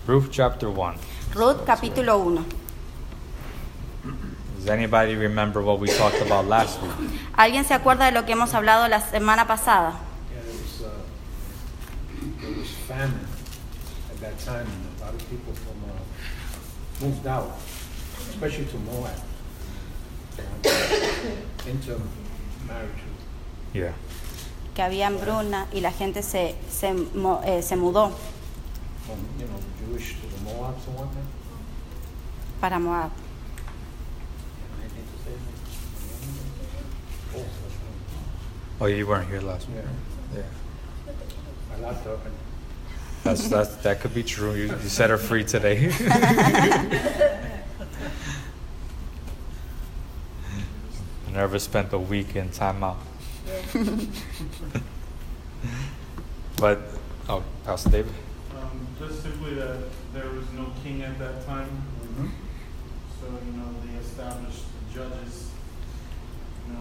Ruth chapter 1. Ruth capítulo 1. Does anybody remember what we talked about last week? ¿Alguien se acuerda de lo que hemos hablado la semana pasada? Yeah, there was famine at that time, and a lot of people moved out, especially to Moab, into marriage. Yeah. Que había hambruna y la gente se mudó From, the Jewish to the Moabs and whatnot. para Moab. Anything to say? Oh, that's right. Oh, you weren't here last week. Yeah. Yeah. My laptop and That could be true. You set her free today. Never spent a week in timeout. But, Pastor David. Just simply that there was no king at that time. Mhm. So, they established the judges, to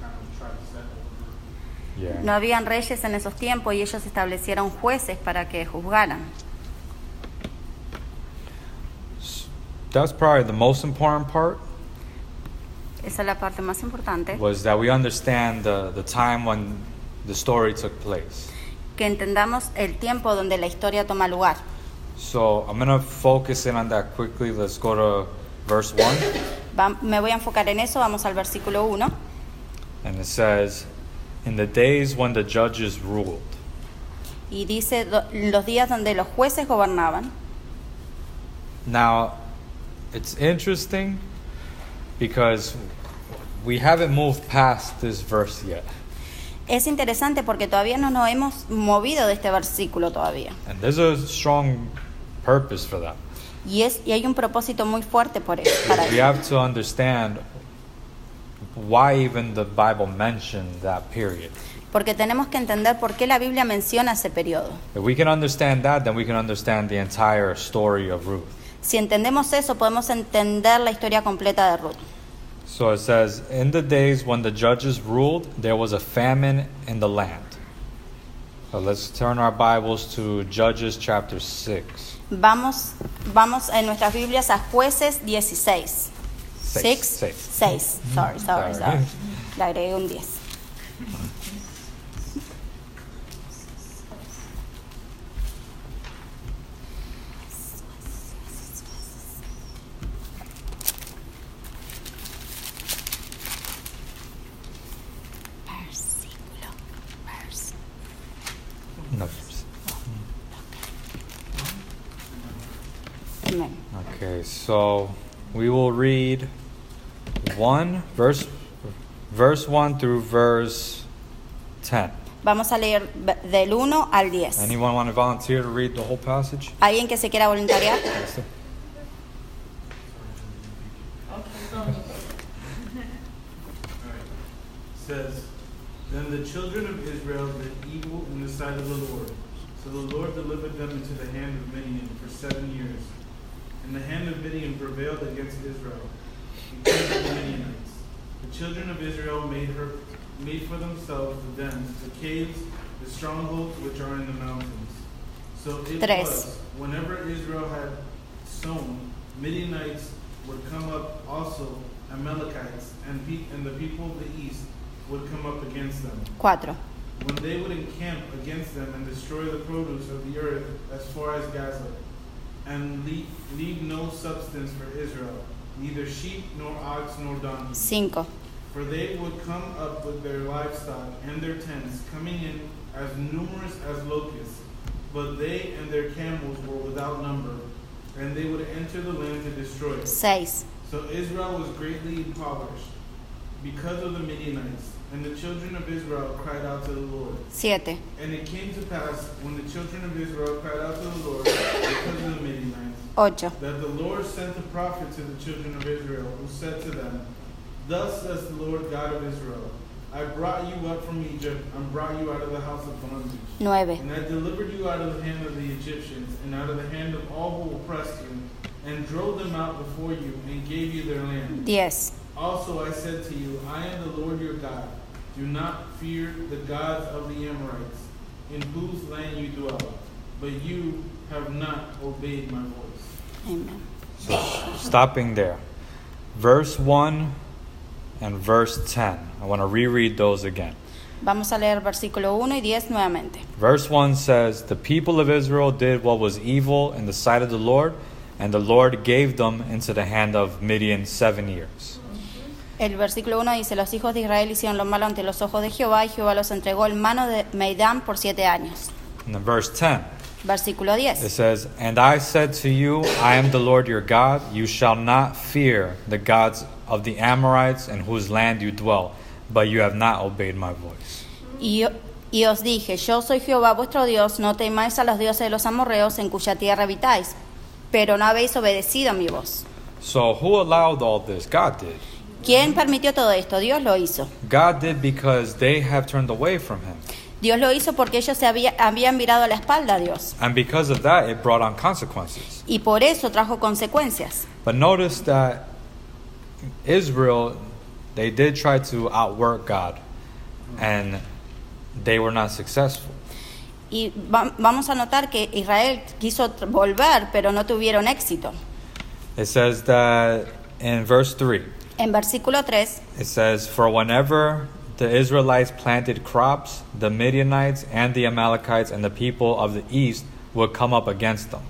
kind of try to set order. Yeah. No habían reyes en esos tiempos y ellos establecieron jueces para que juzgaran. That's probably the most important part, Esa es la parte más importante. was that we understand the time when the story took place. Que entendamos el tiempo donde la historia toma lugar. So I'm going to focus in on that quickly. Let's go to verse 1. Me voy a enfocar en eso. Vamos al versículo 1. And it says, in the days when the judges ruled. Y dice los días donde los jueces gobernaban. Now, it's interesting because we haven't moved past this verse yet. Es interesante porque todavía no nos hemos movido de este versículo todavía. And there's a strong purpose for that. Y hay un propósito muy fuerte para We eso. have to understand why even the Bible mentioned that period. Porque tenemos que entender por qué la Biblia menciona ese periodo. If we can understand that, then we can understand the entire story of Ruth. Si entendemos eso, podemos entender la historia completa de Ruth. So it says, in the days when the judges ruled, there was a famine in the land. So let's turn our Bibles to Judges chapter 6. Vamos en nuestras Biblias a Jueces 16. Seis. 6. Sorry. Le agregué un 10. No. Amen. Okay, so we will read verse 1 through verse 10. Vamos a leer del 1 al 10. Anyone want to volunteer to read the whole passage? ¿Alguien que se quiera voluntariar? Says, then the children of Israel did evil in the sight of the Lord. So the Lord delivered them into the hand of Midian for 7 years. And the hand of Midian prevailed against Israel because of the Midianites. The children of Israel made for themselves the dens, the caves, the strongholds which are in the mountains. So it was, whenever Israel had sown, Midianites would come up also, Amalekites, and the people of the east would come up against them. 4. When they would encamp against them and destroy the produce of the earth as far as Gaza, and leave no substance for Israel, neither sheep nor ox nor donkey. 5. For they would come up with their livestock and their tents, coming in as numerous as locusts, but they and their camels were without number, and they would enter the land to destroy it. 6. So Israel was greatly impoverished because of the Midianites, and the children of Israel cried out to the Lord. 7. And it came to pass, when the children of Israel cried out to the Lord because of the Midianites, 8. that the Lord sent a prophet to the children of Israel, who said to them, Thus says the Lord God of Israel, I brought you up from Egypt, and brought you out of the house of bondage. 9. And I delivered you out of the hand of the Egyptians, and out of the hand of all who oppressed you, and drove them out before you, and gave you their land. 10. Also I said to you, I am the Lord your God. Do not fear the gods of the Amorites, in whose land you dwell. But you have not obeyed my voice. Amén. So, stopping there. Verse 1 and verse 10. I want to reread those again. Vamos a leer versículo 1 y 10 nuevamente. Verse 1 says, "The people of Israel did what was evil in the sight of the Lord, and the Lord gave them into the hand of Midian 7 years." El versículo 1 dice, los hijos de Israel hicieron lo malo ante los ojos de Jehová y Jehová los entregó en mano de Meidán por 7 años. And then verse 10, Versículo it 10. says, "And I said to you, I am the Lord your God. You shall not fear the gods of the Amorites in whose land you dwell, but you have not obeyed my voice." Y os dije, yo soy Jehová vuestro Dios, no temáis a los dioses de los amorreos en cuya tierra habitáis, pero no habéis obedecido mi voz. So who allowed all this? God did. ¿Quién permitió todo esto? Dios lo hizo. God did because they have turned away from him. Dios lo hizo porque ellos se habían virado a la espalda a Dios. And because of that, it brought on consequences. Y por eso trajo consecuencias. But notice that Israel, they did try to outwork God, and they were not successful. Y vamos a notar que Israel quiso volver, pero no tuvieron éxito. It says that in verse 3, En versículo 3, it says, "For whenever the Israelites planted crops, the Midianites and the Amalekites and the people of the east would come up against them."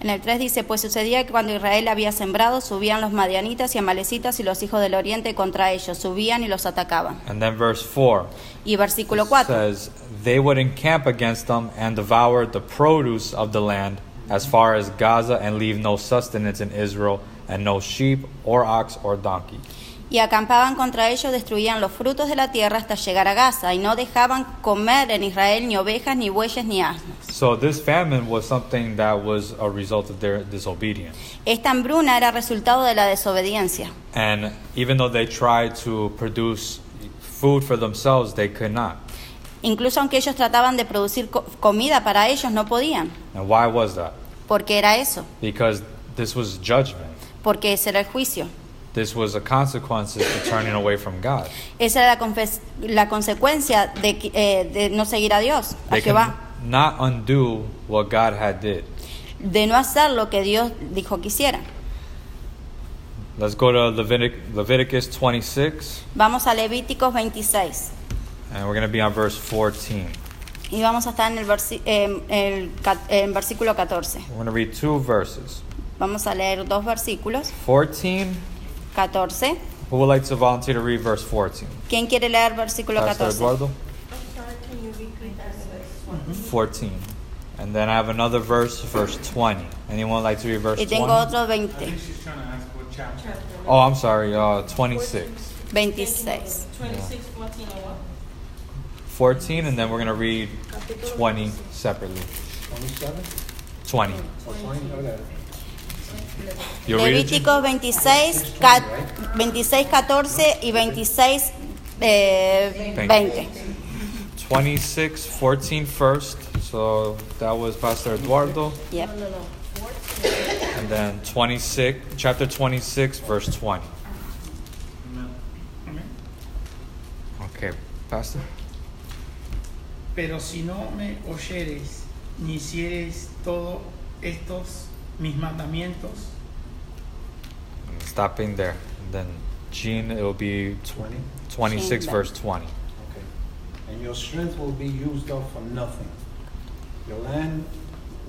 en el 3 dice, pues sucedía que cuando Israel había sembrado, subían los madianitas y amalecitas y los hijos del oriente contra ellos, subían y los atacaban. And then verse 4 Y versículo 4, says, "They would encamp against them and devour the produce of the land as far as Gaza and leave no sustenance in Israel and no sheep or ox or donkey." y acampaban contra ellos, destruían los frutos de la tierra hasta llegar a Gaza, y no dejaban comer en Israel ni ovejas, ni bueyes, ni asnos. So this famine was something that was a result of their disobedience. Esta hambruna era resultado de la desobediencia. And even though they tried to produce food for themselves, they could not. Incluso aunque ellos trataban de producir comida para ellos, no podían. And why was that? Porque era eso, Because this was judgment. porque ese era el juicio. This was a consequence to turning away from God. Esa era la consecuencia de no seguir a Dios, a They could Jehová, not undo what God had did. de no hacer lo que Dios dijo que hiciera. Let's go to Leviticus 26, Vamos a Levíticos 26 and we're going to be on verse 14. y vamos a estar en el versículo 14. We're going to read 2 verses. Vamos a leer 2 versículos. 14. 14. Who would like to volunteer to read verse 14? ¿Quién quiere leer versículo Pastor 14? Eduardo? 14. And then I have another verse, verse 20. Anyone like to read verse Y 20? tengo otro I 20, think she's trying to ask what chapter. Oh, I'm sorry, 26. 26. 26, 14, or what? 14, and then we're going to read 20 separately. 27 20. or 20? Okay. You'll read it, Jim? Levíticos 26, 26, 14 y 26, 20. 26, 14 first. So that was Pastor Eduardo. Yep. And then 26, chapter 26, verse 20. Amen. Okay, Pastor. Pero si no me oyereis, ni hiciereis todos estos mis mandamientos, Stopping there. And then Jean, it will be 20. 26, Jean, verse 20. Okay. And your strength will be used up for nothing. Your land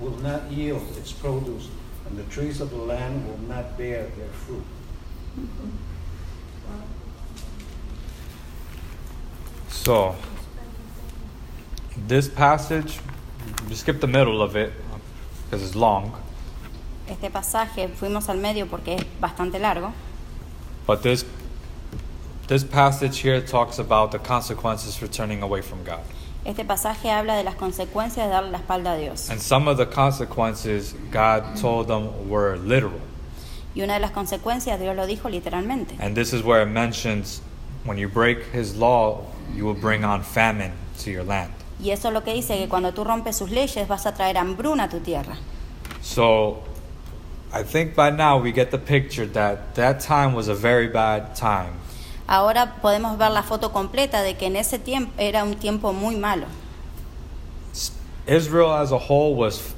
will not yield its produce, and the trees of the land will not bear their fruit. So, this passage, we skip the middle of it because it's long. Este pasaje fuimos al medio porque es bastante largo. But this passage here talks about the consequences for turning away from God. Este pasaje habla de las consecuencias de darle la espalda a Dios. And some of the consequences God told them were literal. Y una de las consecuencias Dios lo dijo literalmente. And this is where it mentions when you break his law, you will bring on famine to your land. Y eso es lo que dice, que cuando tú rompes sus leyes vas a traer hambruna a tu tierra. So I think by now we get the picture that that time was a very bad time. Ahora podemos ver la foto completa de que en ese tiempo era un tiempo muy malo. Israel as a whole was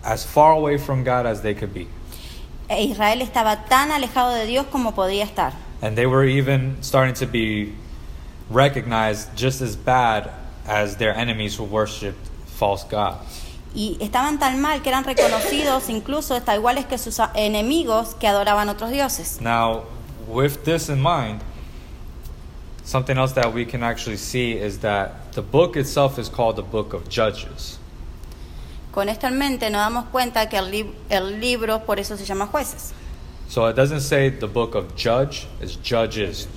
as far away from God as they could be. E Israel estaba tan alejado de Dios como podía estar. And they were even starting to be recognized just as bad as their enemies who worshipped false gods. Y estaban tan mal que eran reconocidos incluso hasta iguales que sus enemigos que adoraban otros dioses. Now, with this in mind, something else that we can actually see is that the book itself is called the book of Judges. Con esto en mente nos damos cuenta que el libro por eso se llama Jueces. So it doesn't say the book of Judge, it's Judges,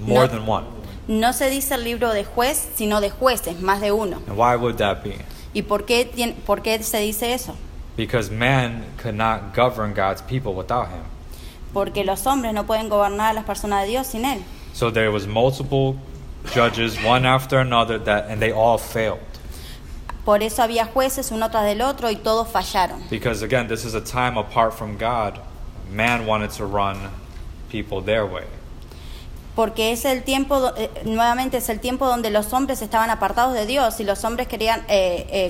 more No. than one. No se dice el libro de juez, sino de jueces, más de uno. And why would that be? ¿Y por qué se dice eso? Because man could not govern God's people without him. Porque los hombres no pueden gobernar a las personas de Dios sin él. So there was multiple judges, one after another, and they all failed. Por eso había jueces uno tras del otro y todos fallaron. Because again, this is a time apart from God. Man wanted to run people their way. Porque es el tiempo, nuevamente es el tiempo donde los hombres estaban apartados de Dios y los hombres querían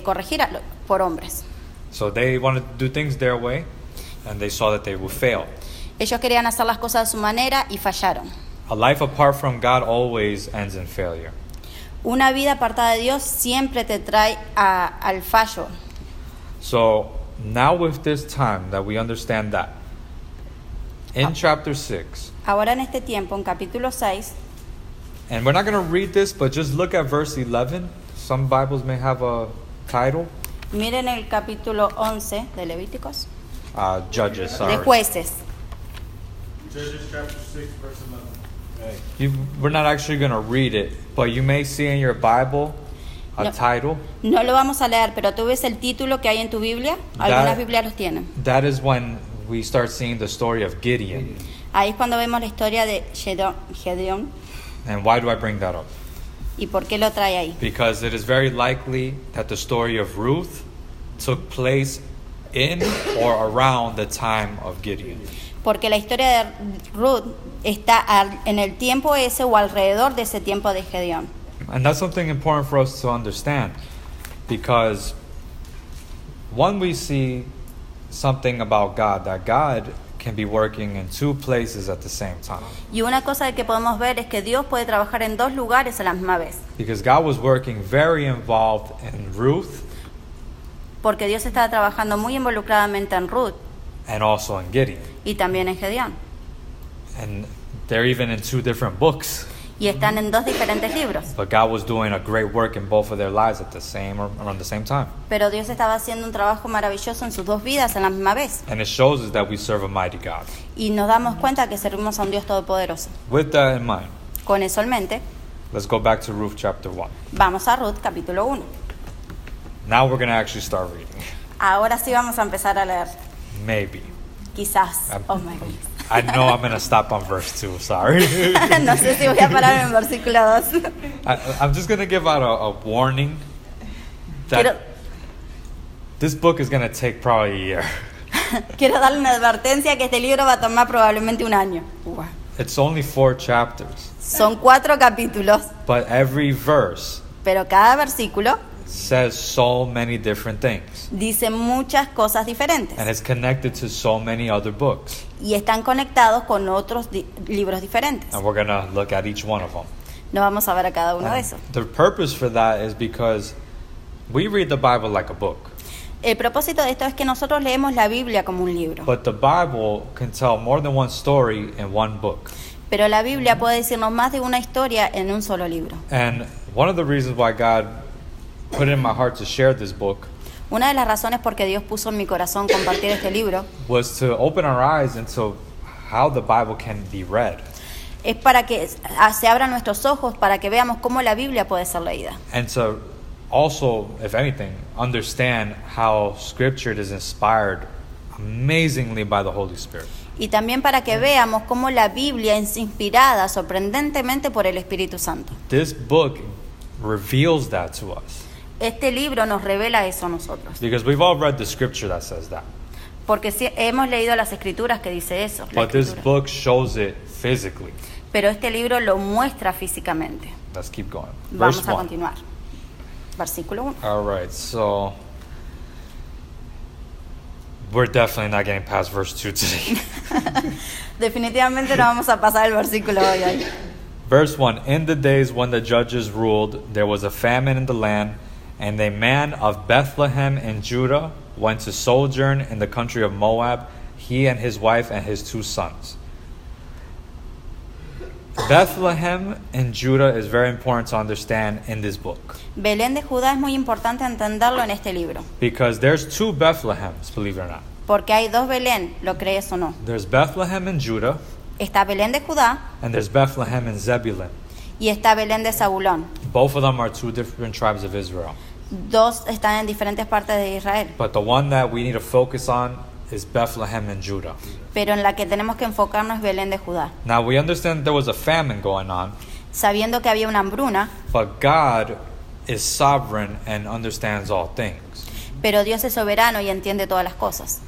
corregir por hombres. So they wanted to do things their way, and they saw that they would fail. Ellos querían hacer las cosas de su manera y fallaron. A life apart from God always ends in failure. Una vida apartada de Dios siempre te trae al fallo. So now with this time that we understand that, in chapter 6, Ahora en este tiempo, en capítulo 6, and we're not going to read this, but just look at verse 11. Some Bibles may have a title. miren el capítulo 11 de Levíticos, Judges, de sorry. jueces. Judges chapter 6, verse 11. We're not actually going to read it, but you may see in your Bible a No. title. No lo vamos a leer, pero tú ves el título que hay en tu Biblia. Algunas Biblias los tienen. That is when we start seeing the story of Gideon. Ahí es cuando vemos la historia de Gedeón. And why do I bring that up? ¿Y por qué lo trae ahí? Because it is very likely that the story of Ruth took place in or around the time of Gideon. Porque la historia de Ruth está en el tiempo ese o alrededor de ese tiempo de Gedeón. And that's something important for us to understand, because one, we see something about God, that God can be working in two places at the same time. Y una cosa que podemos ver es que Dios puede trabajar en dos lugares a la misma vez. Because God was working very involved in Ruth Porque Dios estaba trabajando muy involucradamente en Ruth and also in Gideon. y también en Gedeón. And they're even in two different books. Y están en dos diferentes libros. But God was doing a great work in both of their lives at the same or around the same time. Pero Dios estaba haciendo un trabajo maravilloso en sus dos vidas a la misma vez. And it shows us that we serve a mighty God. Y nos damos cuenta que servimos a un Dios todopoderoso. With that in mind, Con eso en mente, let's go back to Ruth chapter 1. vamos a Ruth capítulo 1. Now we're going to actually start reading. Ahora sí vamos a empezar a leer. Maybe. Quizás. Oh my goodness. I know I'm going to stop on verse 2, sorry. No sé si voy a parar en el versículo 2. I'm just going to give out a warning that Quiero, this book is going to take probably a year. quiero darle una advertencia que este libro va a tomar probablemente un año. Wow. It's only 4 chapters, Son 4 capítulos, but every verse pero cada versículo says so many different things. dice muchas cosas diferentes. And it's connected to so many other books. Y están conectados con otros libros diferentes. And we're going to look at each one of them. No vamos a ver a cada uno de And esos. the purpose for that is because we read the Bible like a book. El propósito de esto es que nosotros leemos la Biblia como un libro. But the Bible can tell more than one story in one book. Pero la Biblia puede decirnos más de una historia en un solo libro. And one of the reasons why God put it in my heart to share this book Una de las razones por qué Dios puso en mi corazón compartir este libro was to open our eyes into how the Bible can be read. es para que se abran nuestros ojos para que veamos cómo la Biblia puede ser leída. And to also, if anything, understand how Scripture is inspired amazingly by the Holy Spirit. Y también para que veamos cómo la Biblia es inspirada sorprendentemente por el Espíritu Santo. This book reveals that to us. Este libro nos revela eso a nosotros. Because we've all read the scripture that says that. Porque sí, hemos leído las escrituras que dice eso. la But this escritura. book shows it physically. Pero este libro lo muestra físicamente. Let's keep going. Vamos Verse a 1. continuar. Versículo 1. All right, so We're definitely not getting past verse 2 today. Definitivamente no vamos a pasar el versículo hoy. Verse 1, in the days when the judges ruled, there was a famine in the land, and a man of Bethlehem in Judah went to sojourn in the country of Moab, he and his wife and his 2 sons. Bethlehem in Judah is very important to understand in this book. Belén de Judá es muy importante entenderlo en este libro, Because there's 2 Bethlehems, believe it or not. porque hay 2 Belén, lo crees o no. There's Bethlehem in Judah, Está Belén de Judá and there's Bethlehem in Zebulun. y está Belén de Zabulón. Both of them are 2 different tribes of Israel. 2 están en diferentes partes de Israel, But the one that we need to focus on is Bethlehem in Judah. pero en la que tenemos que enfocarnos es Belén de Judá. Now we understand there was a famine going on, Sabiendo que había una hambruna, but God is sovereign and understands all things. pero Dios es soberano y entiende todas las cosas.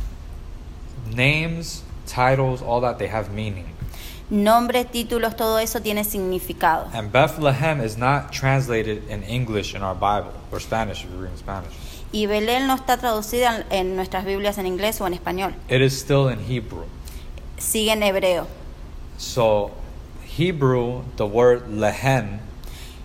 Names, titles, all that, they have meaning. Nombres, títulos, todo eso tiene significado. And Bethlehem is not translated in English in our Bible, or Spanish if you're reading Spanish. Y Belén no está traducida en nuestras Biblias en inglés o en español. It is still in Hebrew. Sigue en hebreo. So, Hebrew, the word lehem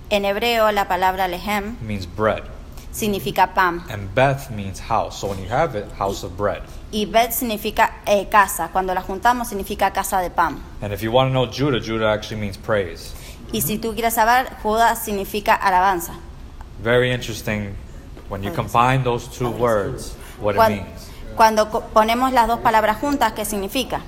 En hebreo la palabra lehem means bread. significa pan. And Beth means house. So when you have it, house of bread. Y Bet significa casa. Cuando la juntamos significa casa de pan. And if you want to know Judah, Judah actually means praise. Y si tú quieres saber, Judá significa alabanza. Very interesting when you combine those 2 words, what it means. Cuando ponemos las 2 palabras juntas, ¿qué significa?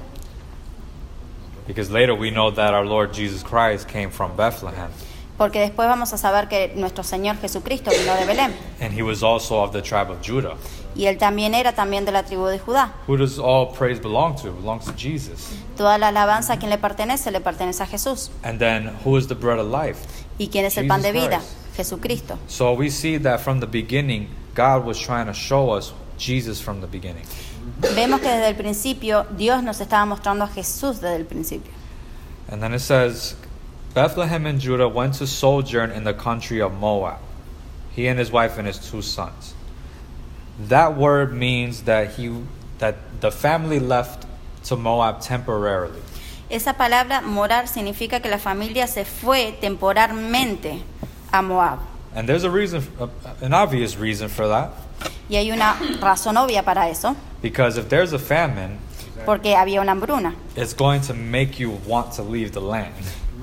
Because later we know that our Lord Jesus Christ came from Bethlehem. Porque después vamos a saber que nuestro Señor Jesucristo vino de Belén. And he was also of the tribe of Judah. Y él también era también de la tribu de Judá. Who does all praise belong to? It belongs to Jesus. Toda la alabanza a quien le pertenece a Jesús. And then who is the bread of life? ¿Y quién es el pan de Jesus vida? Christ. Jesucristo. So we see that from the beginning, God was trying to show us Jesus from the beginning. Vemos que desde el principio Dios nos estaba mostrando a Jesús desde el principio. And then it says, Bethlehem in Judah went to sojourn in the country of Moab, he and his wife and his 2 sons. That word means that the family left to Moab temporarily. Esa palabra morar significa que la familia se fue temporalmente a Moab. And there's a reason, an obvious reason for that. Y hay una razón obvia para eso, Because if there's a famine, porque había una hambruna. it's going to make you want to leave the land.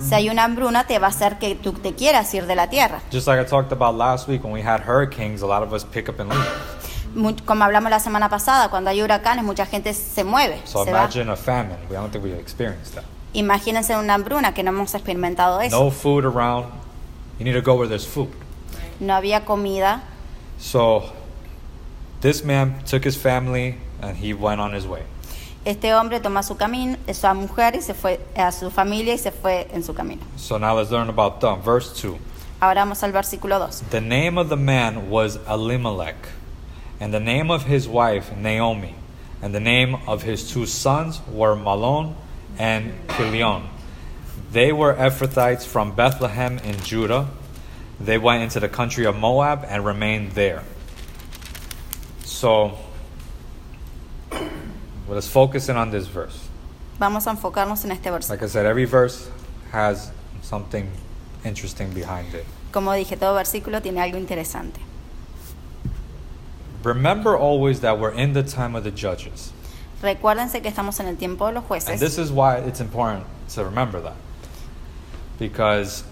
Si hay una hambruna, te va a hacer que tú te quieras ir de la tierra. Just like I talked about last week when we had hurricanes, a lot of us pick up and leave. Como hablamos la semana pasada, cuando hay huracanes, mucha gente se mueve, So se va. imagine a famine. I don't think we've experienced that. Imagínense una hambruna, que no hemos experimentado eso. No food around. You need to go where there's food. No había comida. So this man took his family and he went on his way. Este hombre toma su camino, su mujer y se fue a su familia y se fue en su camino. So now let's learn about them. Verse 2. Ahora vamos al versículo 2. The name of the man was Elimelech, and the name of his wife Naomi, and the name of his 2 sons were Malon and Kilion. They were Ephrathites from Bethlehem in Judah. They went into the country of Moab and remained there. So, let's focus in on this verse. Vamos a enfocarnos en este versículo. Like I said, every verse has something interesting behind it. Como dije, todo versículo tiene algo interesante. Remember always that we're in the time of the judges. Recuérdense que estamos en el tiempo de los And jueces. this is why it's important to remember that. Because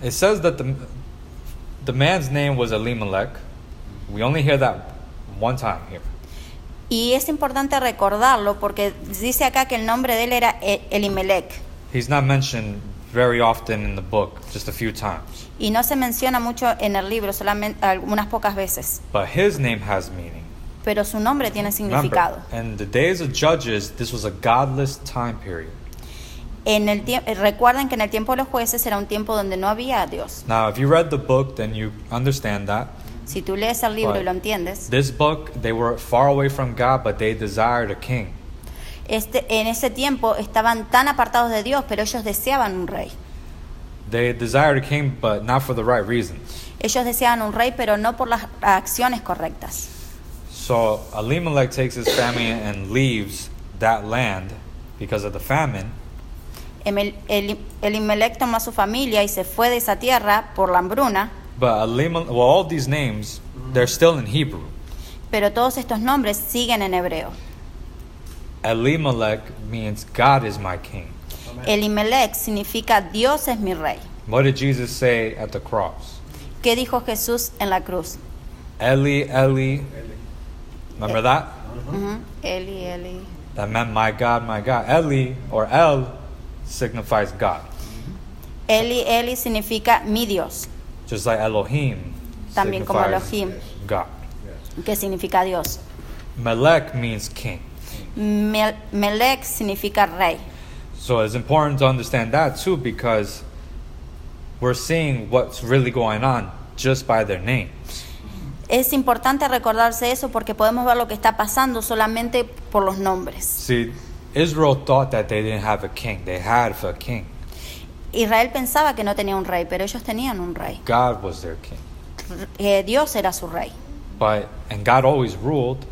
it says that the man's name was Elimelech. We only hear that one time here. Y es importante recordarlo porque dice acá que el nombre de él era Elimelech. He's not mentioned very often in the book, just a few times. Y no se menciona mucho en el libro, solamente algunas pocas veces. But his name has meaning. Pero su nombre tiene significado. Remember, in the days of Judges, this was a godless time period. Recuerden que en el tiempo de los jueces era un tiempo donde no había a Dios. Now, if you read the book, then you understand that. Si tú lees el libro y But lo entiendes, this book, they were far away from God, but they desired a king. en ese tiempo estaban tan apartados de Dios, pero ellos deseaban un rey. They desired a king, but not for the right reasons. Ellos deseaban un rey, pero no por las acciones correctas. So Elimelech takes his family and leaves that land because of the famine. Elimelech tomó a su familia y se fue de esa tierra por la hambruna, But all these names, they're still in Hebrew. pero todos estos nombres siguen en hebreo. Elimelech means God is my king. Elimelech significa Dios es mi rey. What did Jesus say at the cross? ¿Qué dijo Jesús en la cruz? Eli, Eli. Remember that? Ujú. Eli, Eli. That meant my God, my God. Eli, or El, signifies God. Eli, Eli significa mi Dios, Just like Elohim también como signifies Elohim, God. que significa Dios. Melech means king. Melech significa rey. So it's important to understand that too, because we're seeing what's really going on just by their names. Es importante recordarse eso porque podemos ver lo que está pasando solamente por los nombres. See, Israel thought that they didn't have a king. They had a king. Israel pensaba que no tenía un rey, pero ellos tenían un rey. God was their king. Dios era su rey. And God always ruled,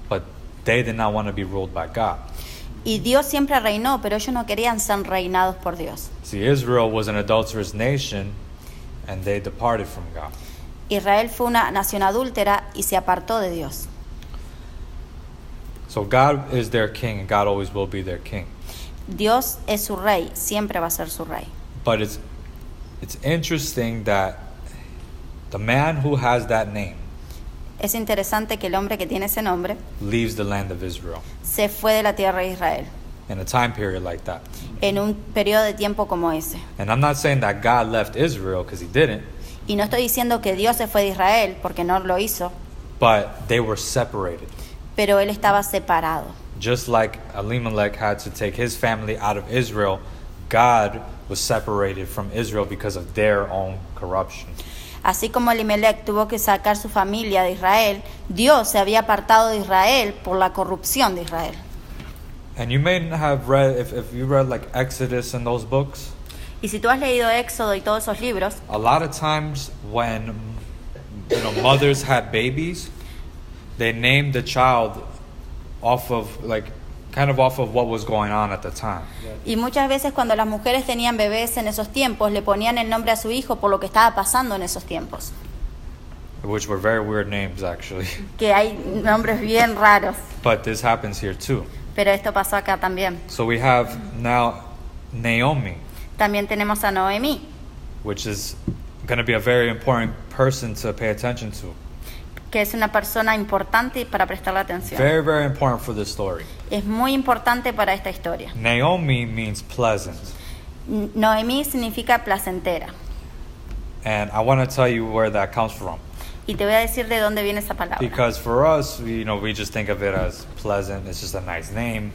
but they did not want to be ruled by God. Y Dios siempre reinó, pero ellos no querían ser reinados por Dios. See, Israel was an adulterous nation, and they departed from God. Israel fue una nación adúltera y se apartó de Dios. So God is their king, and God always will be their king. Dios es su rey, siempre va a ser su rey. But it's interesting that the man who has that name Es interesante que el hombre que tiene ese nombre leaves the land of Israel se fue de la tierra de Israel in a time period like that. en un periodo de tiempo como ese. And I'm not saying that God left Israel, because he didn't, Y no estoy diciendo que Dios se fue de Israel porque no lo hizo, but they were separated. pero él estaba separado. Just like Elimelech had to take his family out of Israel, God was separated from Israel because of their own corruption. Así como Elimelech tuvo que sacar su familia de Israel, Dios se había apartado de Israel por la corrupción de Israel. And you may have read, if you read like Exodus and those books, Y si tú has leído Éxodo y todos esos libros, a lot of times when mothers had babies, they named the child off of what was going on at the time. y muchas veces cuando las mujeres tenían bebés en esos tiempos, le ponían el nombre a su hijo por lo que estaba pasando en esos tiempos. Which were very weird names, actually. Que hay nombres bien raros, But this happens here too. pero esto pasó acá también. So we have now Naomi, También tenemos a Noemí, which is going to be a very important person to pay attention to. que es una persona importante para prestarle atención. Very, very important for this story. Es muy importante para esta historia. Naomi means pleasant. Noemí significa placentera. And I want to tell you where that comes from. Y te voy a decir de dónde viene esa palabra. Because for us, we just think of it as pleasant. It's just a nice name.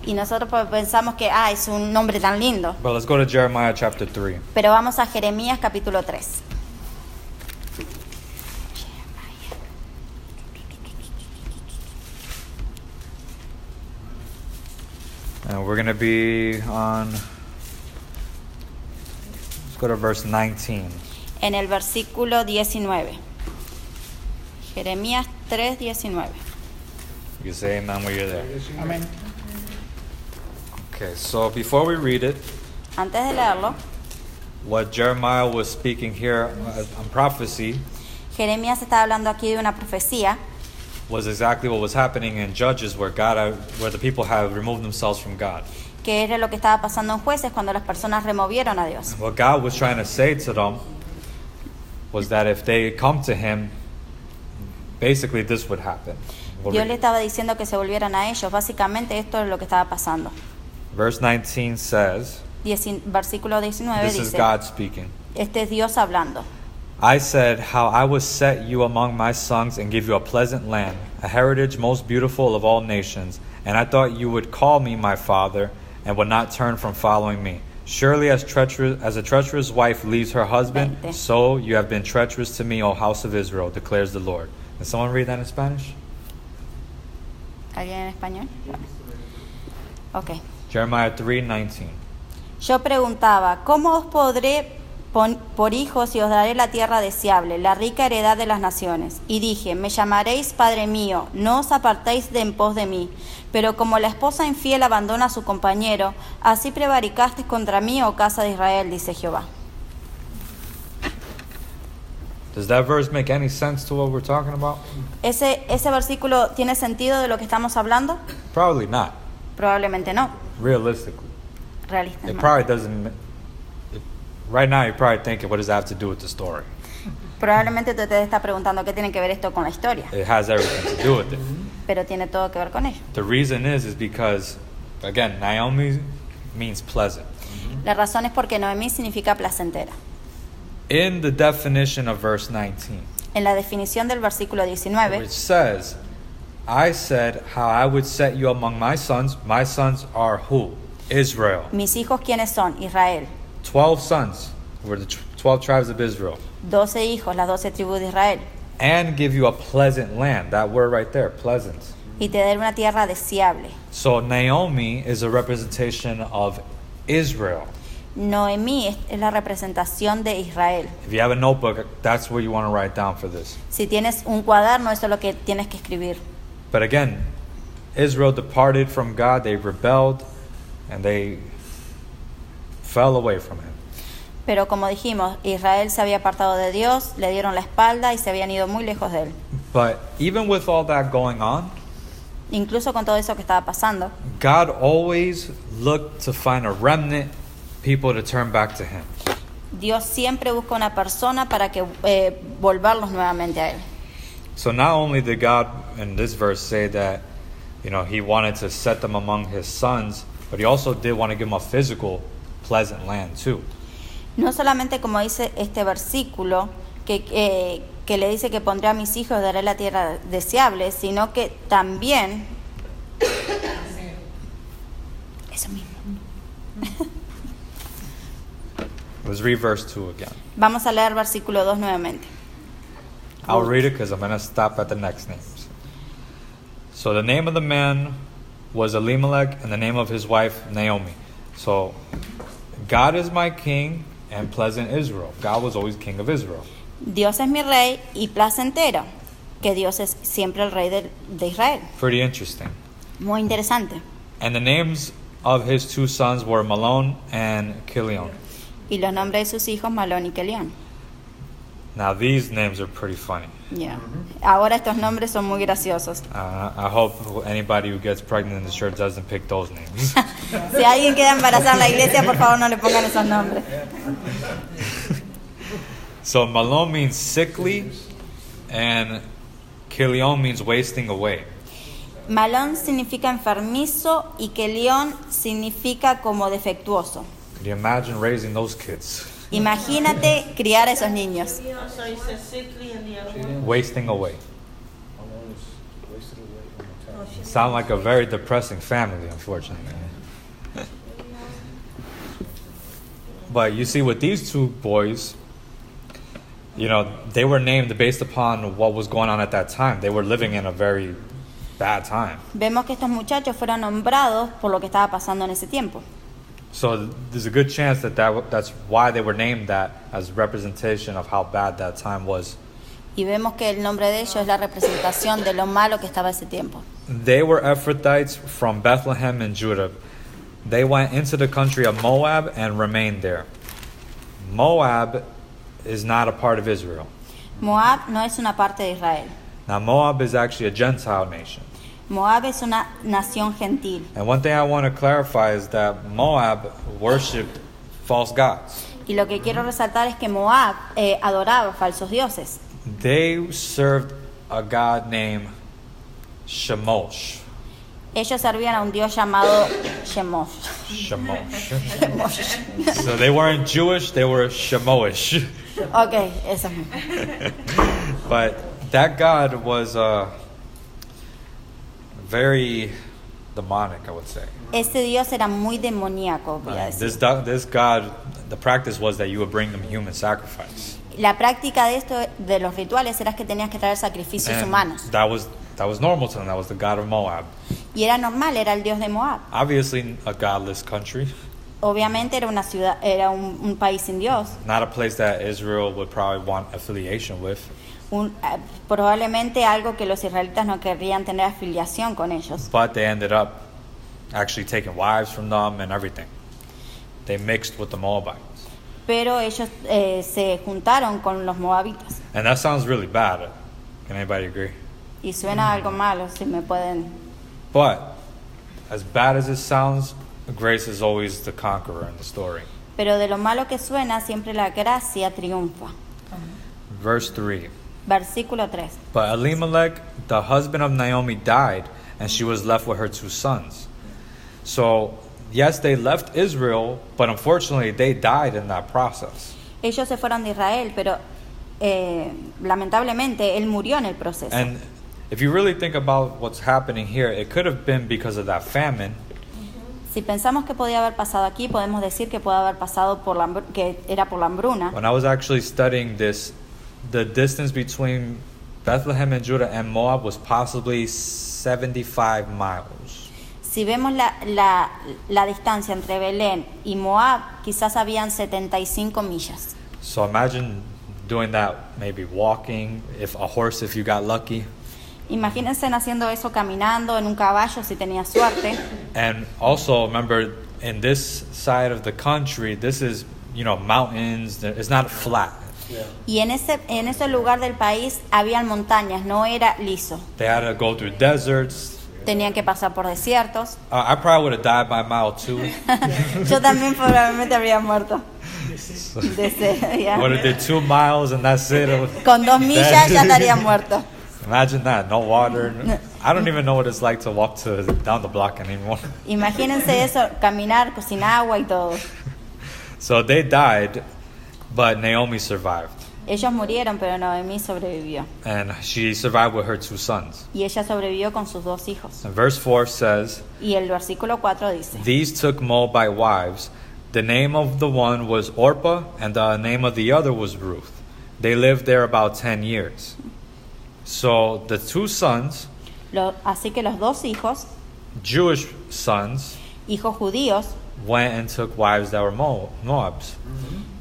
Y nosotros pensamos que es un nombre tan lindo. But let's go to Jeremiah chapter 3. Pero vamos a Jeremías capítulo 3. And we're going to be on, let's go to verse 19. En el versículo 19. Jeremías 3:19. You can say amen when you're there. Amén. Okay, so before we read it, Antes de leerlo, what Jeremiah was speaking here on prophecy Jeremías está hablando aquí de una profecía was exactly what was happening in Judges, where the people have removed themselves from God. que era lo que estaba pasando en Jueces cuando las personas removieron a Dios. What God was trying to say to them was that if they come to Him, basically this would happen. Dios le estaba diciendo que se volvieran a ellos. Básicamente esto es lo que estaba pasando. Verse 19 says, Versículo 19 this is dice, God speaking. este es Dios hablando. I said, how I would set you among my sons and give you a pleasant land, a heritage most beautiful of all nations. And I thought you would call me my father and would not turn from following me. Surely as a treacherous wife leaves her husband, 20. so you have been treacherous to me, O house of Israel, declares the Lord. Can someone read that in Spanish? ¿Alguien en español? Ok. Jeremiah 3:19. Yo preguntaba, ¿cómo os podré por hijos y os daré la tierra deseable, la rica heredad de las naciones. Y dije, me llamaréis Padre mío, no os apartéis de en pos de mí. Pero como la esposa infiel abandona a su compañero, así prevaricasteis contra mí, oh casa de Israel, dice Jehová. Does that verse make any sense to what we're talking about? ¿Ese versículo tiene sentido de lo que estamos hablando? Probably not. Probablemente no, Realistically. It realistamente. probably doesn't. Right now, you're probably thinking, what does that have to do with the story? Probablemente tú te estás preguntando qué tiene que ver esto con la historia, It has everything to do with it. pero tiene todo que ver con ello. The reason is because, again, Naomi means pleasant. La razón es porque Noemí significa placentera. In the definition of verse 19, En la definición del versículo 19, which says, I said how I would set you among my sons. My sons are who? Israel. mis hijos, ¿quiénes son? Israel. 12 sons were the 12 tribes of Israel. 12 hijos, las 12 tribus de Israel. And give you a pleasant land. That word right there, pleasant. Y te daré una tierra deseable. So Naomi is a representation of Israel. Noemí es la representación de Israel. If you have a notebook, that's what you want to write down for this. Si tienes un cuaderno, eso es lo que tienes que escribir. But again, Israel departed from God, they rebelled, and they fell away from him. Pero como dijimos, Israel se había apartado de Dios, le dieron la espalda y se habían ido muy lejos de él. But even with all that going on, Incluso con todo eso que estaba pasando, God always looked to find a remnant, people to turn back to him. Dios siempre busca una persona para que volverlos nuevamente a él. So not only did God in this verse say that, he wanted to set them among his sons, but he also did want to give them a physical, pleasant land too. No solamente como dice este versículo, que le dice que pondré a mis hijos, daré la tierra deseable, sino que también... Eso mismo. Let's read verse 2 again. Vamos a leer versículo 2 nuevamente. I'll read it because I'm going to stop at the next names. So the name of the man was Elimelech, and the name of his wife Naomi. So God is my king and pleasant Israel. God was always king of Israel. Dios es mi rey y placentero, que Dios es siempre el rey de Israel. Pretty interesting. Muy interesante. And the names of his two sons were Malon and Kilion. Y los nombres de sus hijos, Malón y Kelión. Now these names are pretty funny. Yeah. Ahora estos nombres son muy graciosos. I hope anybody who gets pregnant in the church doesn't pick those names. Si alguien queda embarazada en la iglesia, por favor no le pongan esos nombres. So Malon means sickly, and Kilion means wasting away. Malón significa enfermizo y Kelión significa como defectuoso. Could you imagine raising those kids? Imagínate criar a esos niños. So he says sickly and the other one. Wasting away. Malone is wasted away on the time. Sound like a very depressing family, unfortunately. But you see, with these two boys, they were named based upon what was going on at that time. They were living in a very bad time. Vemos que estos muchachos fueron nombrados por lo que estaba pasando en ese tiempo. So there's a good chance that's why they were named that, as representation of how bad that time was. Y vemos que el nombre de ellos es la representación de lo malo que estaba ese tiempo. They were Ephrathites from Bethlehem in Judah. They went into the country of Moab and remained there. Moab is not a part of Israel. Moab no es una parte de Israel. Now Moab is actually a Gentile nation. Moab es una nación gentil. And one thing I want to clarify is that Moab worshipped false gods. Y lo que quiero resaltar es que Moab adoraba falsos dioses. They served a god named Shemosh. Ellos servían a un dios llamado Shemosh. Shemosh. So they weren't Jewish, they were Shemoish. Ok, eso mismo. But that god was very demonic, I would say. Este dios era muy demoníaco, voy a decir. This god, the practice was that you would bring them human sacrifice. La práctica de esto, de los rituales, era que tenías que traer sacrificios humanos. That was normal to them. That was the god of Moab. Y era normal, era el dios de Moab. Obviously a godless country. Obviamente era una ciudad, era un país sin Dios. not a place that Israel would probably want affiliation with. Probablemente algo que los israelitas no querrían tener afiliación con ellos. But they ended up actually taking wives from them and everything. They mixed with the Moabites. Pero ellos se juntaron con los moabitas. And that sounds really bad. Can anybody agree? Y suena algo malo, si me pueden... But as bad as it sounds, grace is always the conqueror in the story. Pero de lo malo que suena, siempre la gracia triunfa. Verse 3. Versículo 3. But Elimelech, the husband of Naomi, died, and she was left with her 2 sons. So, yes, they left Israel, but unfortunately they died in that process. Ellos se fueron de Israel, pero lamentablemente él murió en el proceso. And if you really think about what's happening here, it could have been because of that famine. Si pensamos que podía haber pasado aquí, podemos decir que puede haber pasado que era por la hambruna. When I was actually studying this, the distance between Bethlehem and Judah and Moab was possibly 75 miles. Si vemos la distancia entre Belén y Moab, quizás habían 75 millas. So imagine doing that, maybe walking, if you got lucky. Imagínense haciendo eso caminando en un caballo si tenía suerte. And also remember, in this side of the country, this is, mountains. It's not flat. Yeah. Y en ese lugar del país habían montañas, no era liso. They had to go through deserts. Tenían que pasar por desiertos. I probably would have died by mile 2. Yo también probablemente habría muerto. Would have did 2 miles and that's it. Con 2 millas ya estaría muerto. Imagine that, no water. I don't even know what it's like to walk down the block anymore. Imagínense eso, caminar sin agua y todo. So they died, but Naomi survived. Ellos murieron, pero Noemí sobrevivió. And she survived with her 2 sons. Y ella sobrevivió con sus 2 hijos. And verse 4 says, Y el versículo 4 dice, These took Moabite wives. The name of the one was Orpah, and the name of the other was Ruth. They lived there about 10 years. So the 2 sons, así que los 2 hijos, Jewish sons, hijos judíos, went and took wives that were Moabs.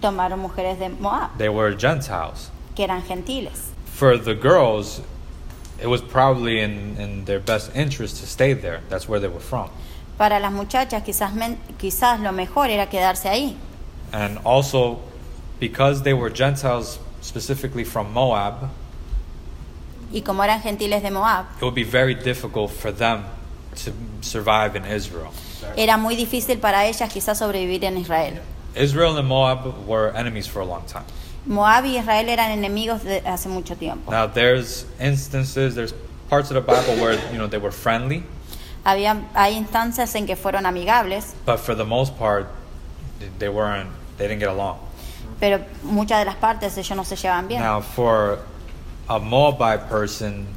tomaron mujeres de Moab, They were Gentiles. que eran gentiles. For the girls, it was probably in their best interest to stay there. That's where they were from. Para las muchachas quizás lo mejor era quedarse ahí. And also, because they were Gentiles specifically from Moab, Y como eran gentiles de Moab, it would be very difficult for them to survive in Israel. era muy difícil para ellas quizás sobrevivir en Israel. Israel and Moab were enemies for a long time. Moab y Israel eran enemigos de hace mucho tiempo. Now, there's parts of the Bible where, they were friendly, Hay instancias en que fueron amigables, but for the most part, they didn't get along. pero muchas de las partes ellos no se llevan bien. Now, for a Moabite person,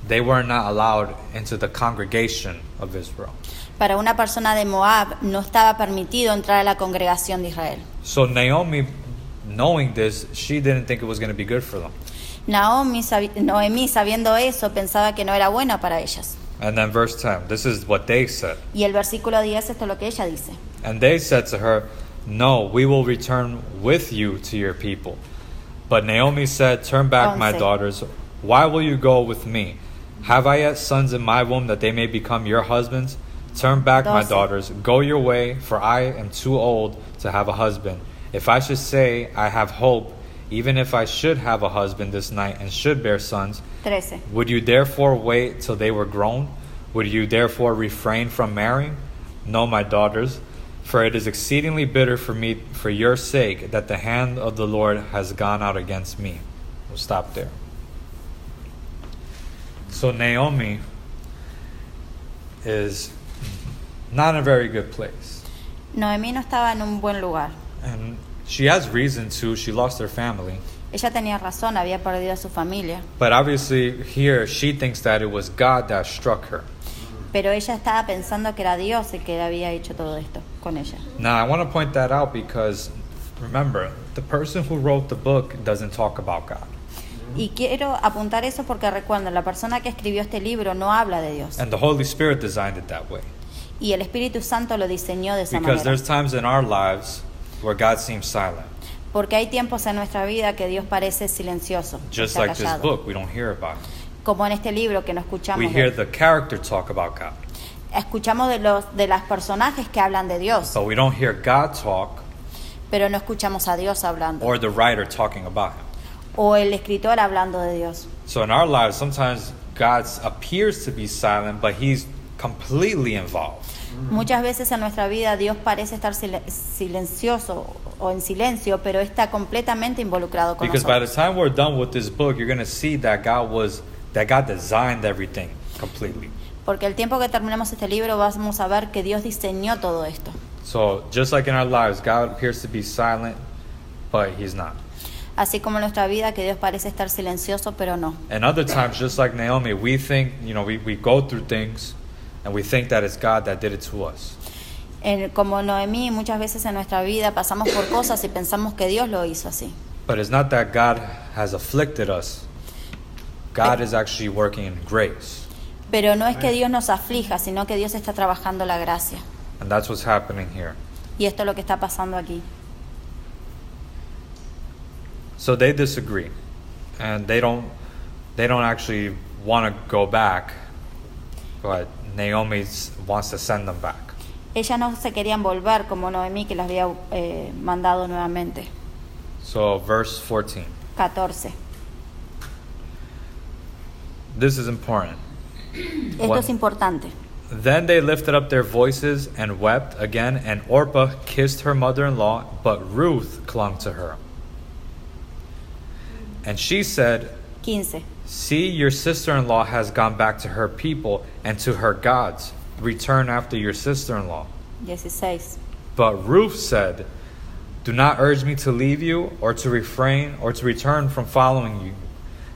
they were not allowed into the congregation of Israel. Para una persona de Moab no estaba permitido entrar a la congregación de Israel. So Naomi, knowing this, she didn't think it was going to be good for them. Noemí, sabiendo eso, pensaba que no era buena para ellas. And then verse 10, this is what they said. Y el versículo 10, esto es lo que ella dice. And they said to her, No, we will return with you to your people. But Naomi said, Turn back, my 11. daughters. Why will you go with me? Have I yet sons in my womb that they may become your husbands? Turn back, my 12. daughters. Go your way, for I am too old to have a husband. If I should say I have hope, even if I should have a husband this night and should bear sons, 13. would you therefore wait till they were grown? Would you therefore refrain from marrying? No, my daughters, for it is exceedingly bitter for me for your sake that the hand of the Lord has gone out against me. We'll stop there. So Naomi is not in a very good place. Noemí no estaba en un buen lugar. And she has reason to. She lost her family. Ella tenía razón, había perdido a su familia. But obviously here she thinks that it was God that struck her. Pero ella estaba pensando que era Dios el que había hecho todo esto con ella. Now I want to point that out because remember, the person who wrote the book doesn't talk about God. Y quiero apuntar eso porque recuerdo, la persona que escribió este libro no habla de Dios. And the Holy Spirit designed it that way. Y el Espíritu Santo lo diseñó de esa Because manera. there's times in our lives where God seems silent. Porque hay tiempos en nuestra vida que Dios parece silencioso, Just está like this callado. book, we don't hear about Him. Como en este libro que no escuchamos. We de hear él. the character talk about God, Escuchamos de las personajes que hablan de Dios, but we don't hear God talk pero no escuchamos a Dios hablando. or the writer talking about Him. O el escritor hablando de Dios. So in our lives, sometimes God appears to be silent, but He's completely involved. Muchas veces en nuestra vida Dios parece estar silencioso o en silencio, pero está completamente involucrado con Because by the nosotros. time we're done with this book, you're going to see that God designed everything completely. Porque el tiempo que terminemos este libro vamos a ver que Dios diseñó todo esto. So just like in our lives, God appears to be silent, but He's not. Así como en nuestra vida que Dios parece estar silencioso, pero no. And other times, just like Naomi, we think, we go through things and we think that it's God that did it to us. Como Noemí, muchas veces en nuestra vida pasamos por cosas y pensamos que Dios lo hizo así. But it's not that God has afflicted us. God is actually working in grace. Pero no es que Dios nos aflija, sino que Dios está trabajando la gracia. And that's what's happening here. Y esto es lo que está pasando aquí. So they disagree. And they don't actually want to go back. But Naomi wants to send them back. Ellas no se querían volver como Noemí, que las había mandado nuevamente. So verse 14. 14. This is important. Esto What? es importante. Then they lifted up their voices and wept again, and Orpah kissed her mother-in-law, but Ruth clung to her. And she said, 15. "See, your sister-in-law has gone back to her people and to her gods. Return after your sister-in-law." 16. But Ruth said, "Do not urge me to leave you or to refrain or to return from following you.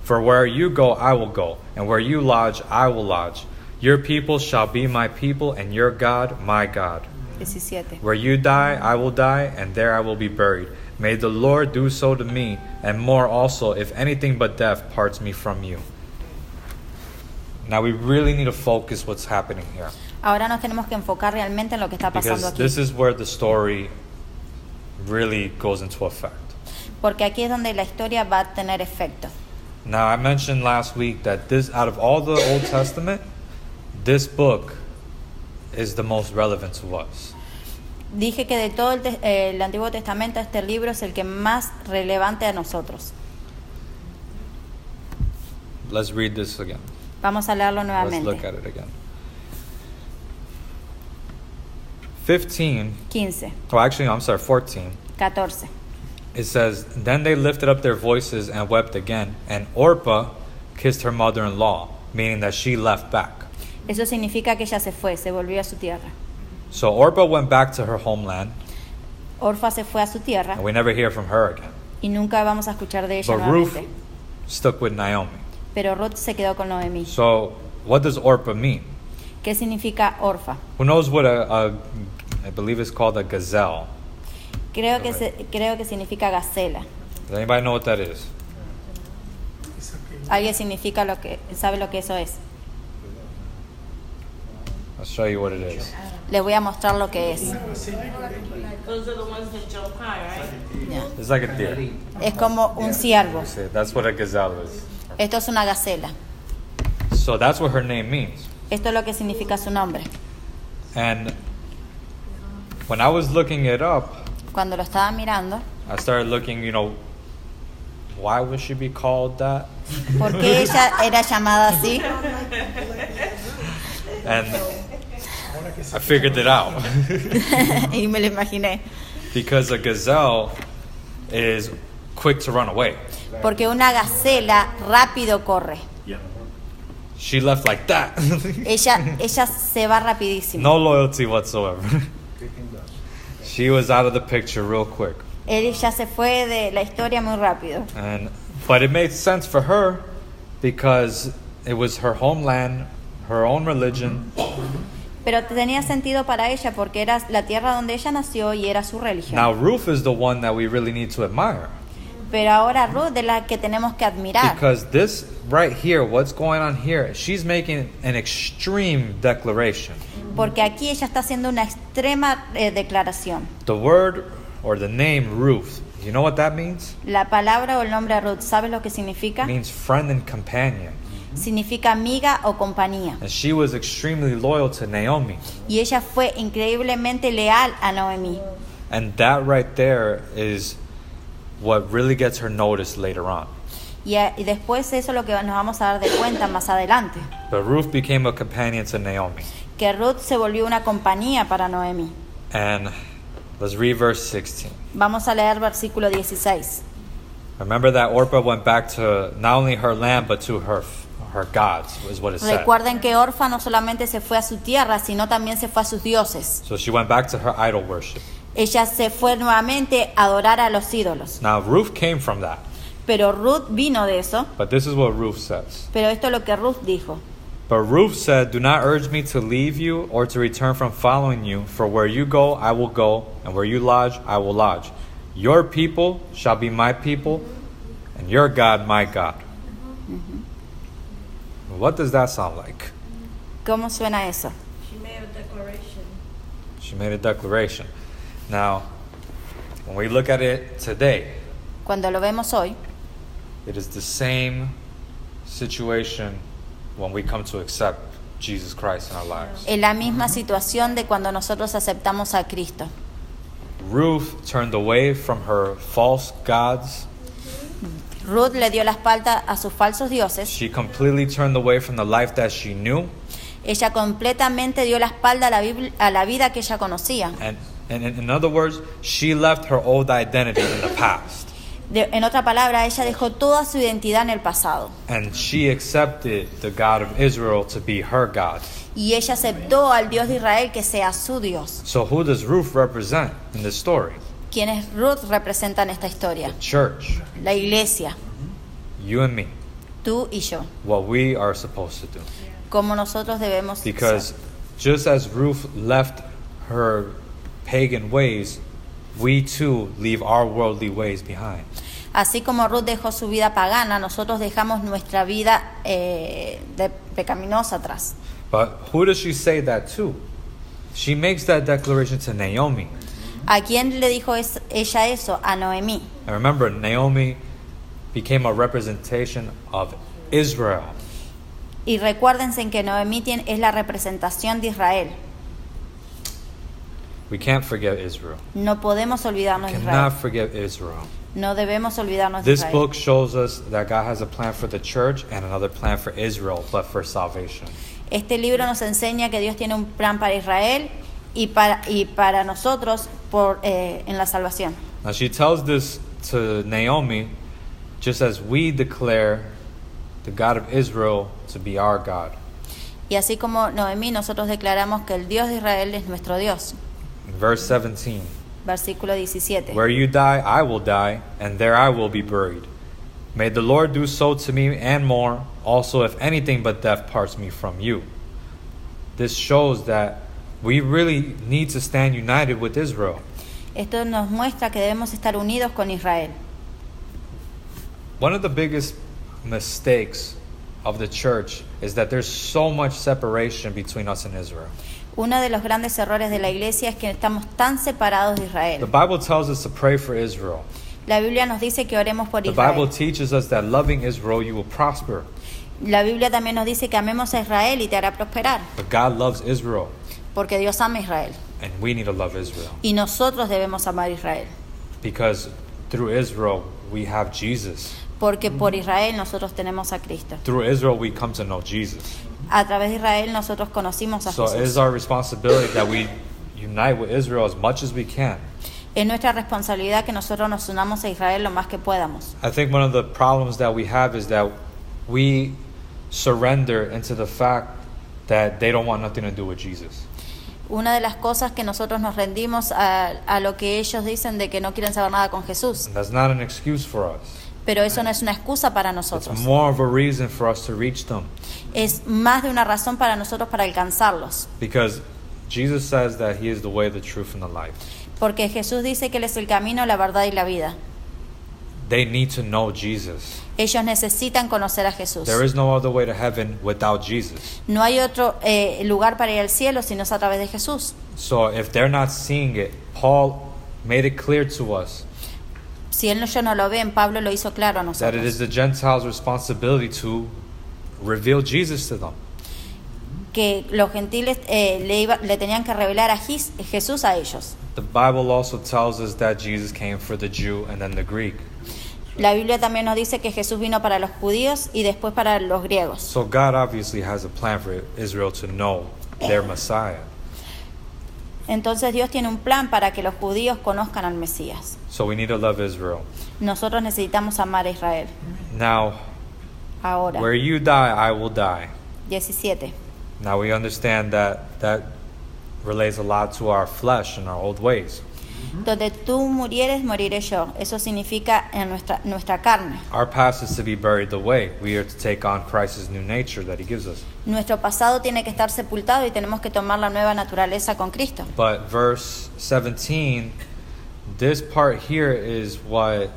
For where you go, I will go, and where you lodge, I will lodge. Your people shall be my people, and your God, my God. 17. Where you die, I will die, and there I will be buried. May the Lord do so to me, and more also, if anything but death parts me from you." Now we really need to focus what's happening here. Ahora nos tenemos que enfocar realmente en lo que está pasando Because aquí. this is where the story really goes into effect. Porque aquí es donde la historia va a tener efecto. Now, I mentioned last week that out of all the Old Testament, this book is the most relevant to us. Dije que de todo el Antiguo Testamento este libro es el que más relevante a nosotros. Let's read this again. Vamos a leerlo Let's nuevamente. look at it again. 15, 15, oh actually, I'm sorry, 14. 14. It says, "Then they lifted up their voices and wept again, and Orpah kissed her mother-in-law," meaning that she left back. Eso significa que ella se fue, se volvió a su tierra. So Orpah went back to her homeland, Orfa se fue a su tierra and we never hear from her again. y nunca vamos a escuchar de ella But Ruth nuevamente. stuck with Naomi. Pero Ruth se quedó con Noemí. So what does Orpah mean? ¿Qué significa Orfa? Who knows what I believe it's called a gazelle? Creo que significa gacela. Does anybody know what that is? ¿Alguien sabe lo que eso es? I'll show you what it is. Les voy a mostrar lo que es. Those are the ones that jump high, right? It's like a deer. Es como un ciervo. See, that's what a gazelle is. Esto es una gacela. So that's what her name means. Esto es lo que significa su nombre. And when I was looking it up, Cuando lo estaba mirando, I started looking, why would she be called that? ¿por qué ella era llamada así? And I figured it out. Y me lo imaginé. Because a gazelle is quick to run away. Porque una gacela rápido corre. She left like that. Ella se va rapidísimo. No loyalty whatsoever. She was out of the picture real quick. Ella se fue de la historia muy rápido. But it made sense for her because it was her homeland, her own religion, Pero tenía sentido para ella porque era la tierra donde ella nació y era su religión. Now Ruth is the one that we really need to admire. Pero ahora Ruth es la que tenemos que admirar. Because this right here, what's going on here, she's making an extreme declaration. porque aquí ella está haciendo una extrema declaración. The word or the name Ruth, you know what that means? La palabra o el nombre Ruth, ¿sabes lo que significa? It means friend and companion. Significa amiga o compañía. And she was extremely loyal to Naomi. Y ella fue increíblemente leal a Noemí. And that right there is what really gets her noticed later on. Y después eso es lo que nos vamos a dar de cuenta más adelante. But Ruth became a companion to Naomi. Que Ruth se volvió una compañía para Noemí. And let's read verse 16. Vamos a leer versículo 16. Remember that Orpah went back to not only her land but to her gods, is what it said. Recuerden que Orfa no solamente se fue a su tierra, sino también se fue a sus dioses. So she went back to her idol worship. Ella se fue nuevamente a adorar a los ídolos. Now Ruth came from that. Pero Ruth vino de eso. But this is what Ruth says. Pero esto es lo que Ruth dijo. But Ruth said, "Do not urge me to leave you or to return from following you, for where you go, I will go, and where you lodge, I will lodge. Your people shall be my people, and your God, my God." What does that sound like? ¿Cómo suena eso? She made a declaration. She made a declaration. Now, when we look at it today, Cuando lo vemos hoy, it is the same situation when we come to accept Jesus Christ in our lives. es la misma situación de cuando nosotros aceptamos a Cristo. Ruth turned away from her false gods. Ruth le dio la espalda a sus falsos dioses. She completely turned away from the life that she knew. Ella completamente dio la espalda a la vida que ella conocía. And in other words, she left her old identity in the past. En otra palabra, ella dejó toda su identidad en el pasado. And she accepted the God of Israel to be her God. Y ella aceptó al Dios de Israel que sea su Dios. So who does Ruth represent in this story? ¿Quiénes Ruth representan esta historia? Church, La iglesia, you and me, tú y yo. what we are supposed to do. Como nosotros debemos Because ser. just as Ruth left her pagan ways, we too leave our worldly ways behind. Así como Ruth dejó su vida pagana, nosotros dejamos nuestra vida pecaminosa atrás. But who does she say that to? She makes that declaration to Naomi. ¿A quién le dijo ella eso? A Noemí. And remember, Naomi became a representation of Israel. Y recuérdense que Noemí es la representación de Israel. We can't forget Israel. No podemos olvidarnos de Israel. Cannot forget Israel. No debemos olvidarnos de This Israel. book shows us that God has a plan for the church and another plan for Israel, but for salvation. Este libro nos enseña que Dios tiene un plan para Israel y para nosotros en la salvación. Now she tells this to Naomi just as we declare the God of Israel to be our God. Y así como Noemí, nosotros declaramos que el Dios de Israel es nuestro Dios. In verse 17, Versículo 17. where you die, I will die, and there I will be buried. May the Lord do so to me and more, also if anything but death parts me from you. This shows that we really need to stand united with Israel. Esto nos muestra que debemos estar unidos con Israel. One of the biggest mistakes of the church is that there's so much separation between us and Israel. Uno de los grandes errores de la iglesia es que estamos tan separados de The Israel. Bible tells us to pray for Israel. La Biblia nos dice que oremos por The Bible Israel. teaches us that loving Israel you will prosper. La Biblia también nos dice que amemos a Israel y te hará prosperar, But God loves Israel, porque Dios ama a Israel. and we need to love Israel. Y nosotros debemos amar a Israel, Because through Israel we have Jesus. porque por Israel nosotros tenemos a Cristo. Through Israel we come to know Jesus. A través de Israel nosotros conocimos a So it is Jesús. our responsibility that we unite with Israel as much as we can. Es nuestra responsabilidad que nosotros nos unamos a Israel lo más que podamos. I think one of the problems that we have is that we surrender into the fact that they don't want nothing to do with Jesus. Una de las cosas que nosotros nos rendimos a lo que ellos dicen de que no quieren saber nada con Jesús. And that's not an excuse for us. Pero eso no es una excusa para It's nosotros. more of a reason for us to reach them. Es más de una razón para nosotros para alcanzarlos. Because Jesus says that He is the way, the truth, and the life. Porque Jesús dice que Él es el camino, la verdad y la vida. they need to know Jesus. Ellos necesitan conocer a Jesús. There is no other way to heaven without Jesus. No hay otro lugar para ir al cielo si no es a través de Jesús. So if they're not seeing it, Paul made it clear to us Si ellos no lo ven, Pablo lo hizo claro a that it is nosotros. the Gentiles' responsibility to reveal Jesus to them. Que los gentiles le tenían que revelar a Jesús a ellos. The Bible also tells us that Jesus came for the Jew and then the Greek. La Biblia también nos dice que Jesús vino para los judíos y después para los griegos. So God obviously has a plan for Israel to know their Messiah. Entonces Dios tiene un plan para que los judíos conozcan al Mesías. So we need to love Israel. Nosotros necesitamos amar a Israel. Now, Ahora, where you die, I will die. 17. Now we understand that relates a lot to our flesh and our old ways. Donde tú murieres, moriré yo. Eso significa en nuestra carne. Our past is to be buried away. We are to take on Christ's new nature that he gives us. Nuestro pasado tiene que estar sepultado y tenemos que tomar la nueva naturaleza con Cristo. But verse 17, this part here is what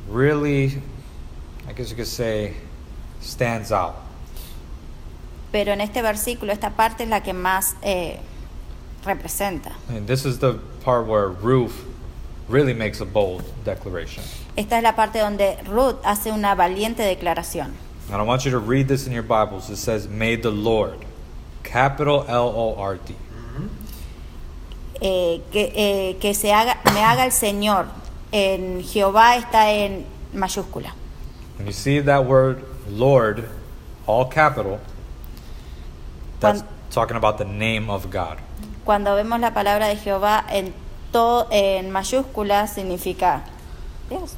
really, I guess you could say, stands out. Pero en este versículo, esta parte es la que más representa. And this is the part where Ruth really makes a bold declaration. Esta es la parte donde Ruth hace una valiente declaración. And I want you to read this in your Bibles. It says, "May the Lord," capital L-O-R-D. Que me haga el Señor. En Jehová está en mayúscula. When you see that word Lord, all capital, that's talking about the name of God. Cuando vemos la palabra de Jehová en mayúscula, significa Dios.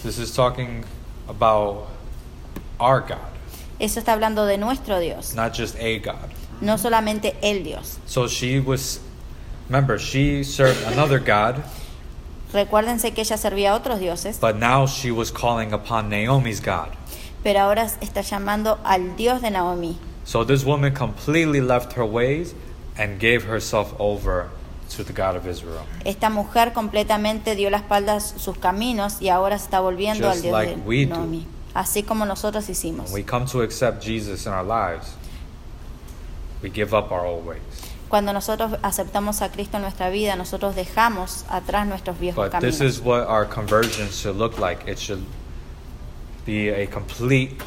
This is talking about our God, Eso está hablando de nuestro Dios, not just a God. no solamente el Dios. So remember, she served another God, Recuérdense que ella servía a otros dioses, but now she was calling upon Naomi's God. pero ahora está llamando al Dios de Naomi. So this woman completely left her ways and gave herself over to the God of Israel. Esta mujer completamente dio la espalda a sus caminos y ahora se está volviendo Just al Dios like de we do. Naomi. Así como nosotros hicimos. When we come to accept Jesus in our lives, we give up our old ways. Cuando nosotros aceptamos a Cristo en nuestra vida, nosotros dejamos atrás nuestros viejos But caminos. this is what our conversion should look like. It should be a complete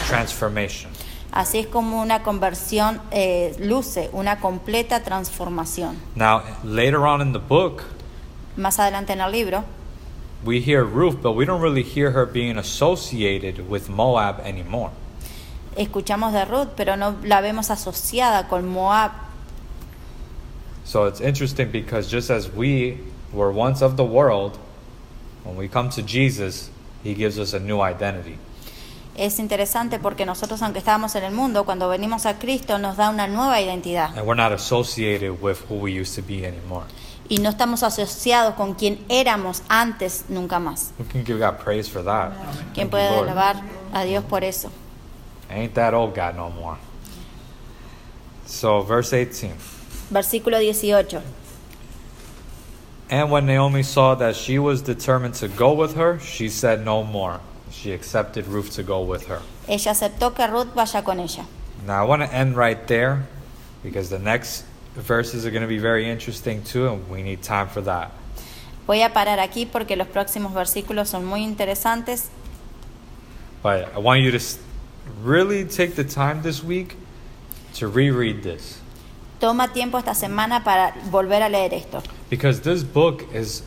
transformation. Así es como una conversión luce, una completa transformación. Now, later on in the book, Más adelante en el libro, we hear Ruth, but we don't really hear her being associated with Moab anymore. escuchamos de Ruth, pero no la vemos asociada con Moab. So it's interesting because just as we were once of the world, when we come to Jesus, he gives us a new identity. Es interesante porque nosotros, aunque estábamos en el mundo, cuando venimos a Cristo nos da una nueva identidad. And we're not associated with who we used to be anymore. Y no estamos asociados con quien éramos antes nunca más. We can give God praise for that. ¿Quién Thank puede you, Lord. alabar a Dios por eso? Ain't that old God no more. So verse 18. Versículo 18. And when Naomi saw that she was determined to go with her, she said no more. She accepted Ruth to go with her. Ella aceptó que Ruth vaya con ella. Now I want to end right there because the next verses are going to be very interesting too, and we need time for that. Voy a parar aquí porque los próximos versículos son muy interesantes. But I want you to really take the time this week to reread this. Toma tiempo esta semana para volver a leer esto. Because this book is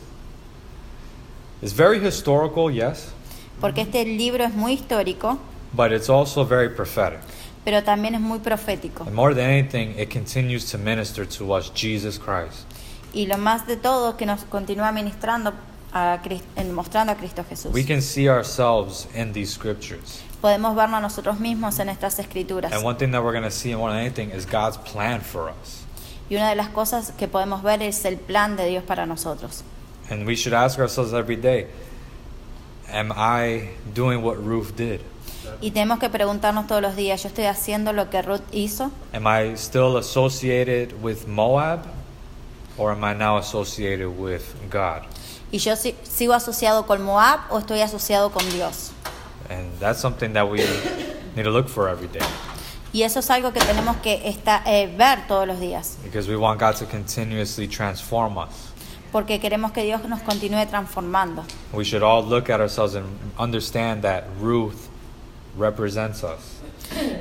very historical, yes, Porque este libro es muy histórico, but it's also very prophetic. pero también es muy profético. And more than anything, it continues to minister to us Jesus Christ. Y lo más de todo es que nos continúa ministrando mostrando a Cristo Jesús. We can see ourselves in these scriptures. Podemos vernos a nosotros mismos en estas escrituras. And one thing that we're going to see more than anything is God's plan for us. Y una de las cosas que podemos ver es el plan de Dios para nosotros. And we should ask ourselves every day, am I doing what Ruth did? Y tenemos que preguntarnos todos los días, ¿yo estoy haciendo lo que Ruth hizo? Am I still associated with Moab? Or am I now associated with God? Y yo sigo asociado con Moab o estoy asociado con Dios. And that's something that we need to look for every day, Y eso es algo que tenemos que ver todos los días. because we want God to continuously transform us. Porque queremos que Dios nos continúe transformando. We should all look at ourselves and understand that Ruth represents us.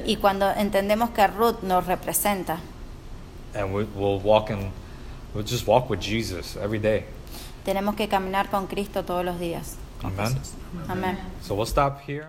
Y cuando entendemos que Ruth nos representa, And we'll just walk with Jesus every day. tenemos que caminar con Cristo todos los días. Amen. Amén. So we'll stop here.